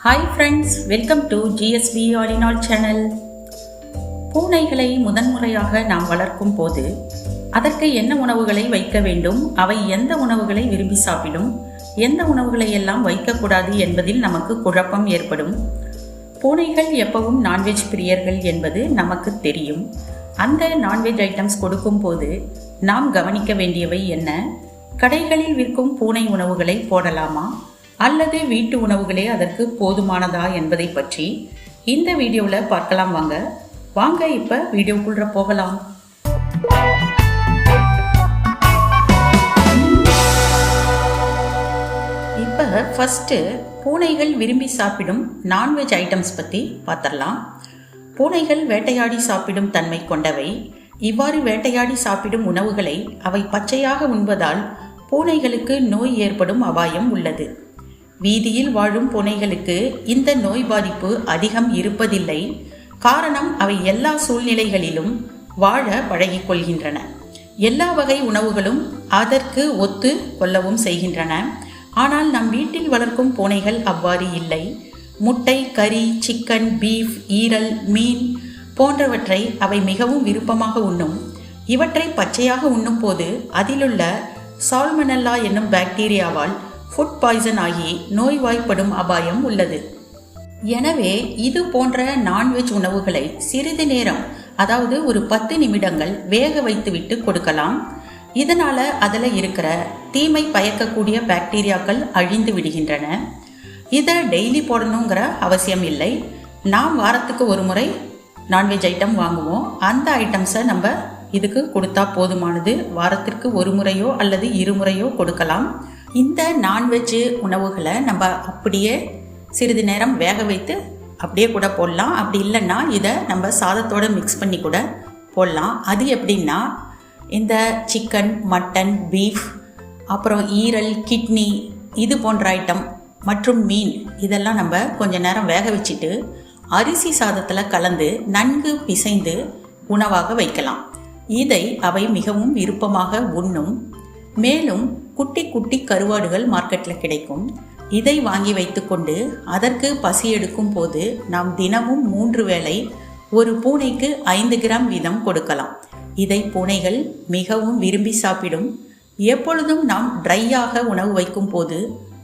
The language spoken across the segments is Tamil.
Hi friends, welcome to GSV all in all channel. பூனைகளை முதன்முறையாக நாம் வளர்க்கும் போது அதற்கு என்ன உணவுகளை வைக்க வேண்டும், அவை எந்த உணவுகளை விரும்பி சாப்பிடும், எந்த உணவுகளை எல்லாம் வைக்கக்கூடாது என்பதில் நமக்கு குழப்பம் ஏற்படும். பூனைகள் எப்பவும் நான்வெஜ் பிரியர்கள் என்பது நமக்கு தெரியும். அந்த நான்வெஜ் ஐட்டம்ஸ் கொடுக்கும் போது நாம் கவனிக்க வேண்டியவை என்ன? கடைகளில் விற்கும் பூனை உணவுகளை போடலாமா அல்லது வீட்டு உணவுகளே அதற்கு போதுமானதா என்பதை பற்றி இந்த வீடியோவில் பார்க்கலாம். வாங்க இப்போ வீடியோக்குள்ள போகலாம். இப்போ ஃபஸ்ட்டு பூனைகள் விரும்பி சாப்பிடும் நான்வெஜ் ஐட்டம்ஸ் பற்றி பார்த்துடலாம். பூனைகள் வேட்டையாடி சாப்பிடும் தன்மை கொண்டவை. இவ்வாறு வேட்டையாடி சாப்பிடும் உணவுகளை அவை பச்சையாக உண்பதால் பூனைகளுக்கு நோய் ஏற்படும் அபாயம் உள்ளது. வீதியில் வாழும் பூனைகளுக்கு இந்த நோய் பாதிப்பு அதிகம் இருப்பதில்லை. காரணம், அவை எல்லா சூழ்நிலைகளிலும் வாழ பழகிக்கொள்கின்றன. எல்லா வகை உணவுகளும் அதற்கு ஒத்து கொள்ளவும் செய்கின்றன. ஆனால் நம் வீட்டில் வளர்க்கும் பூனைகள் அவ்வாறு இல்லை. முட்டை, கறி, சிக்கன், பீஃப், ஈரல், மீன் போன்றவற்றை அவை மிகவும் விருப்பமாக உண்ணும். இவற்றை பச்சையாக உண்ணும் போது அதிலுள்ள சால்மனெல்லா என்னும் பாக்டீரியாவால் ஃபுட் பாய்சன் ஆகி நோய்வாய்ப்படும் அபாயம் உள்ளது. எனவே இது போன்ற நான்வெஜ் உணவுகளை சிறிது நேரம், அதாவது ஒரு 10 நிமிடங்கள் வேக வைத்துவிட்டு கொடுக்கலாம். இதனால் அதில் இருக்கிற தீமை பயக்கக்கூடிய பாக்டீரியாக்கள் அழிந்து விடுகின்றன. இதை டெய்லி போடணுங்கிற அவசியம் இல்லை. நாம் வாரத்துக்கு ஒரு முறை நான்வெஜ் ஐட்டம் வாங்குவோம். அந்த ஐட்டம்ஸை நம்ம இதுக்கு கொடுத்தா போதுமானது. வாரத்திற்கு ஒரு முறையோ அல்லது 2 முறையோ கொடுக்கலாம். இந்த நான்வெஜ் உணவுகளை நம்ம அப்படியே சிறிது நேரம் வேக வைத்து அப்படியே கூட போடலாம். அப்படி இல்லைன்னா இதை நம்ம சாதத்தோடு மிக்ஸ் பண்ணி கூட போடலாம். அது எப்படின்னா, இந்த சிக்கன், மட்டன், பீஃப், அப்புறம் ஈரல், கிட்னி இது போன்ற ஐட்டம் மற்றும் மீன் இதெல்லாம் நம்ம கொஞ்ச நேரம் வேக வச்சுட்டு அரிசி சாதத்தில் கலந்து நன்கு பிசைந்து உணவாக வைக்கலாம். இதை அவை மிகவும் விருப்பமாக உண்ணும். மேலும் குட்டி குட்டி கருவாடுகள் மார்க்கெட்டில் கிடைக்கும். இதை வாங்கி வைத்துக்கொண்டு அதற்கு பசி எடுக்கும் போது நாம் தினமும் 3 வேளை ஒரு பூனைக்கு 5 கிராம் வீதம் கொடுக்கலாம். இதை பூனைகள் மிகவும் விரும்பி சாப்பிடும். எப்பொழுதும் நாம் ட்ரையாக உணவு வைக்கும் போது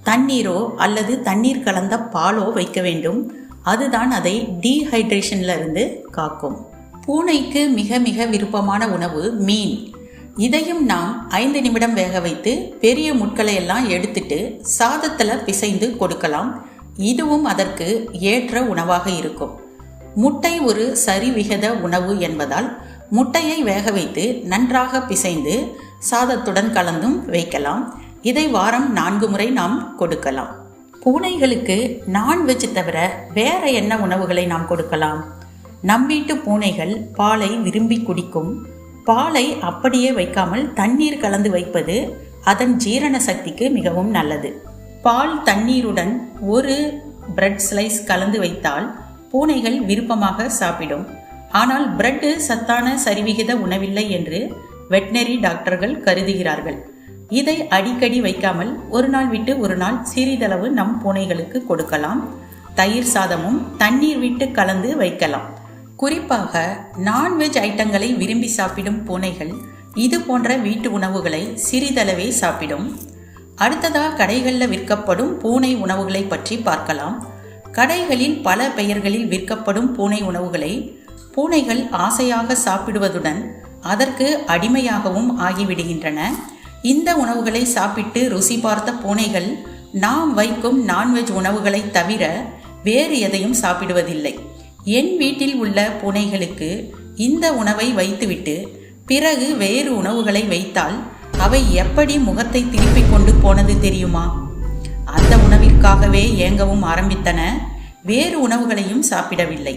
தண்ணீரோ அல்லது தண்ணீர் கலந்த பாலோ வைக்க வேண்டும். அதுதான் அதை டீஹைட்ரேஷன்ல இருந்து காக்கும். பூனைக்கு மிக மிக விருப்பமான உணவு மீன். இதையும் நாம் 5 நிமிடம் வேக வைத்து பெரிய முட்களை எல்லாம் எடுத்துட்டு சாதத்தில் பிசைந்து கொடுக்கலாம். இதுவும் அதற்கு ஏற்ற உணவாக இருக்கும். முட்டை ஒரு சரிவிகித உணவு என்பதால் முட்டையை வேக வைத்து நன்றாக பிசைந்து சாதத்துடன் கலந்தும் வைக்கலாம். இதை வாரம் 4 முறை நாம் கொடுக்கலாம். பூனைகளுக்கு நான்வெஜ் தவிர வேற என்ன உணவுகளை நாம் கொடுக்கலாம்? நம் வீட்டு பூனைகள் பாலை விரும்பி குடிக்கும். பாலை அப்படியே வைக்காமல் தண்ணீர் கலந்து வைப்பது அதன் ஜீரண சக்திக்கு மிகவும் நல்லது. பால் தண்ணீருடன் ஒரு பிரெட் ஸ்லைஸ் கலந்து வைத்தால் பூனைகள் விருப்பமாக சாப்பிடும். ஆனால் பிரெட் சத்தான சரிவிகித உணவில்லை என்று வெட்டினரி டாக்டர்கள் கருதுகிறார்கள். இதை அடிக்கடி வைக்காமல் ஒரு நாள் விட்டு ஒரு நாள் சிறிதளவு நம் பூனைகளுக்கு கொடுக்கலாம். தயிர் சாதமும் தண்ணீர் விட்டு கலந்து வைக்கலாம். குறிப்பாக நான்வெஜ் ஐட்டங்களை விரும்பி சாப்பிடும் பூனைகள் இது போன்ற வீட்டு உணவுகளை சிறிதளவே சாப்பிடும். அடுத்ததாக கடைகளில் விற்கப்படும் பூனை உணவுகளை பற்றி பார்க்கலாம். கடைகளில் பல பெயர்களில் விற்கப்படும் பூனை உணவுகளை பூனைகள் ஆசையாக சாப்பிடுவதுடன் அதற்கு அடிமையாகவும் ஆகிவிடுகின்றன. இந்த உணவுகளை சாப்பிட்டு ருசி பார்த்த பூனைகள் நாம் வைக்கும் நான்வெஜ் உணவுகளை தவிர வேறு எதையும் சாப்பிடுவதில்லை. என் வீட்டில் உள்ள பூனைகளுக்கு இந்த உணவை வைத்துவிட்டு பிறகு வேறு உணவுகளை வைத்தால் அவை எப்படி முகத்தை திருப்பிக் கொண்டு போனது தெரியுமா? அந்த உணவிற்காகவே ஏங்கவும் ஆரம்பித்தன. வேறு உணவுகளையும் சாப்பிடவில்லை.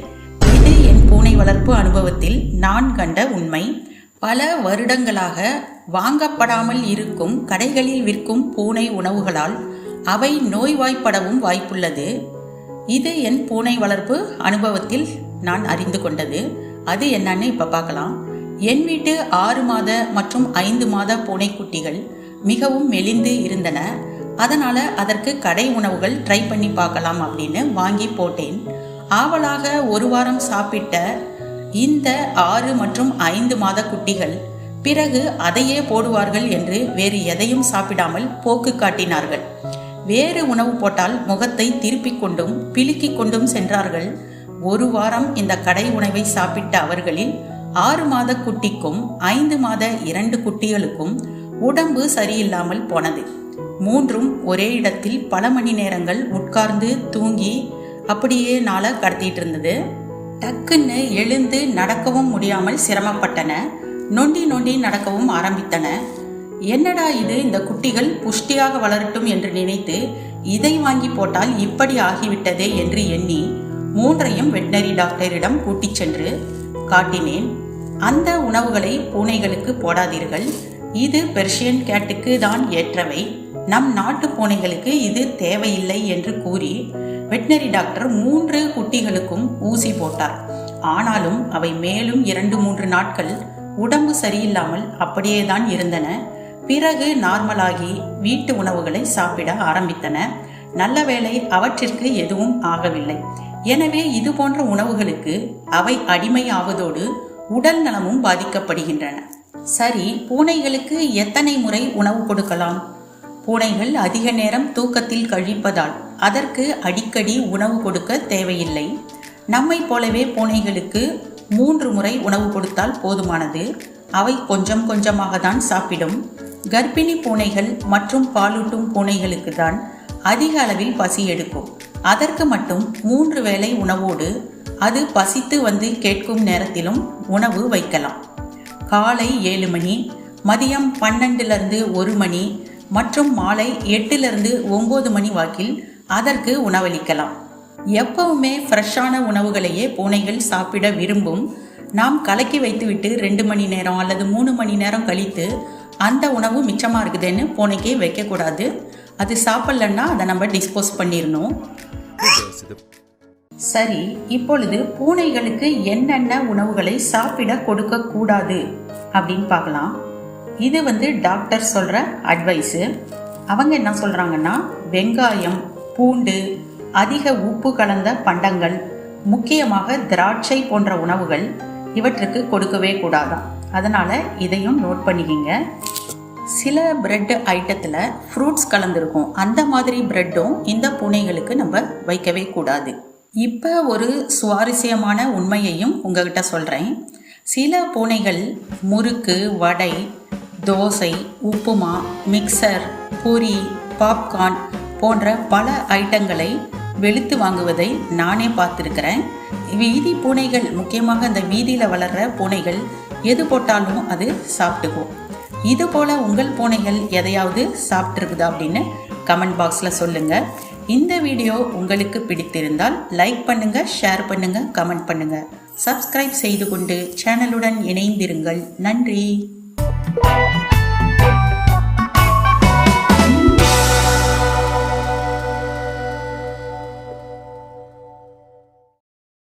இது என் பூனை வளர்ப்பு அனுபவத்தில் நான் கண்ட உண்மை. பல வருடங்களாக வாங்கப்படாமல் இருக்கும் கடைகளில் விற்கும் பூனை உணவுகளால் அவை நோய்வாய்ப்படவும் வாய்ப்புள்ளது. இது என் பூனை வளர்ப்பு அனுபவத்தில் நான் அறிந்து கொண்டது. அது என்னன்னு இப்போ பார்க்கலாம். என் வீட்டு 6 மாத மற்றும் 5 மாத பூனைக்குட்டிகள் மிகவும் மெலிந்து இருந்தன. அதனால் அதற்கு கடை உணவுகள் ட்ரை பண்ணி பார்க்கலாம் அப்படின்னு வாங்கி போட்டேன். ஆவலாக ஒரு வாரம் சாப்பிட்ட இந்த 6 மற்றும் 5 மாத குட்டிகள் பிறகு அதையே போடுவார்கள் என்று வேறு எதையும் சாப்பிடாமல் போக்கு காட்டினார்கள். வேறு உணவு போட்டால் முகத்தை திருப்பிக் கொண்டும் பிலுக்கிக் கொண்டும் சென்றார்கள். ஒரு வாரம் இந்த கடை உணவை சாப்பிட்ட அவர்களில் 6 மாத குட்டிக்கும் 5 மாத 2 குட்டிகளுக்கும் உடம்பு சரியில்லாமல் போனது. 3ம் ஒரே இடத்தில் பல மணி நேரங்கள் உட்கார்ந்து தூங்கி அப்படியே நாளை கடத்திட்டு இருந்தது. டக்குன்னு எழுந்து நடக்கவும் முடியாமல் சிரமப்பட்டன. நொண்டி நொண்டி நடக்கவும் ஆரம்பித்தன. என்னடா இது, இந்த குட்டிகள் புஷ்டியாக வளரட்டும் என்று நினைத்து இதை வாங்கி போட்டால் இப்படி ஆகிவிட்டதே என்று எண்ணி 3ஐயும் வெட்டினரி டாக்டரிடம் கூட்டிச் சென்று காட்டினேன். அந்த உணவுகளை பூனைகளுக்கு போடாதீர்கள், இது பெர்ஷியன் கேட்டுக்கு தான் ஏற்றவை, நம் நாட்டு பூனைகளுக்கு இது தேவையில்லை என்று கூறி வெட்டினரி டாக்டர் 3 குட்டிகளுக்கும் ஊசி போட்டார். ஆனாலும் அவை மேலும் 2-3 நாட்கள் உடம்பு சரியில்லாமல் அப்படியே தான் இருந்தன. பிறகு நார்மலாகி வீட்டு உணவுகளை சாப்பிட ஆரம்பித்தன. நல்ல வேளை அவற்றிற்கு எதுவும் ஆகவில்லை. எனவே இது போன்ற உணவுகளுக்கு அவை அடிமையாவதோடு உடல் நலமும் பாதிக்கப்படுகின்றன. சரி, பூனைகளுக்கு எத்தனை முறை உணவு கொடுக்கலாம்? பூனைகள் அதிக நேரம் தூக்கத்தில் கழிப்பதால் அதற்கு அடிக்கடி உணவு கொடுக்க தேவையில்லை. நம்மை போலவே பூனைகளுக்கு 3 முறை உணவு கொடுத்தால் போதுமானது. அவை கொஞ்சம் கொஞ்சமாக தான் சாப்பிடும். கர்ப்பிணி பூனைகள் மற்றும் பாலூட்டும் பூனைகளுக்கு தான் அதிக அளவில் பசி எடுக்கும். அதற்கு மட்டும் 3 வேளை உணவோடு அது பசித்து வந்து கேட்கும் நேரத்திலும் உணவு வைக்கலாம். காலை 7 மணி, மதியம் 12லிருந்து 1 மணி மற்றும் மாலை 8லிருந்து 9 மணி வாக்கில் அதற்கு உணவளிக்கலாம். எப்பவுமே ஃப்ரெஷ்ஷான உணவுகளையே பூனைகள் சாப்பிட விரும்பும். நாம் கலக்கி வைத்துவிட்டு 2 மணி நேரம் அல்லது 3 மணி நேரம் கழித்து அந்த உணவு மிச்சமாக இருக்குதுன்னு பூனைக்கே வைக்கக்கூடாது. அது சாப்பிட்லன்னா அதை நம்ம டிஸ்போஸ் பண்ணிடணும். சரி, இப்பொழுது பூனைகளுக்கு என்னென்ன உணவுகளை சாப்பிட கொடுக்க கூடாது அப்படின்னு பார்க்கலாம். இது டாக்டர் சொல்கிற அட்வைஸு. அவங்க என்ன சொல்கிறாங்கன்னா, வெங்காயம், பூண்டு, அதிக உப்பு கலந்த பண்டங்கள், முக்கியமாக திராட்சை போன்ற உணவுகள் இவற்றுக்கு கொடுக்கவே கூடாதான். அதனால் இதையும் நோட் பண்ணிக்கிங்க. சில பிரெட் ஐட்டத்தில் ஃப்ரூட்ஸ் கலந்துருக்கும். அந்த மாதிரி பிரெட்டும் இந்த பூனைகளுக்கு நம்ம வைக்கவே கூடாது. இப்போ ஒரு சுவாரஸ்யமான உண்மையையும் உங்ககிட்ட சொல்கிறேன். சில பூனைகள் முறுக்கு, வடை, தோசை, உப்புமா, மிக்சர், பூரி, பாப்கார்ன் போன்ற பல ஐட்டங்களை வெளுத்து வாங்குவதை நானே பார்த்துருக்கிறேன். வீதி பூனைகள், முக்கியமாக இந்த வீதியில் வளர்கிற பூனைகள் எது போட்டாலும் அது சாப்பிட்டுக்கும். இது போல் உங்கள் பூனைகள் எதையாவது சாப்பிட்ருக்குதா அப்படின்னு கமெண்ட் பாக்ஸில் சொல்லுங்கள். இந்த வீடியோ உங்களுக்கு பிடித்திருந்தால் லைக் பண்ணுங்கள், ஷேர் பண்ணுங்கள், கமெண்ட் பண்ணுங்கள். சப்ஸ்கிரைப் செய்து கொண்டு சேனலுடன் இணைந்திருங்கள். நன்றி.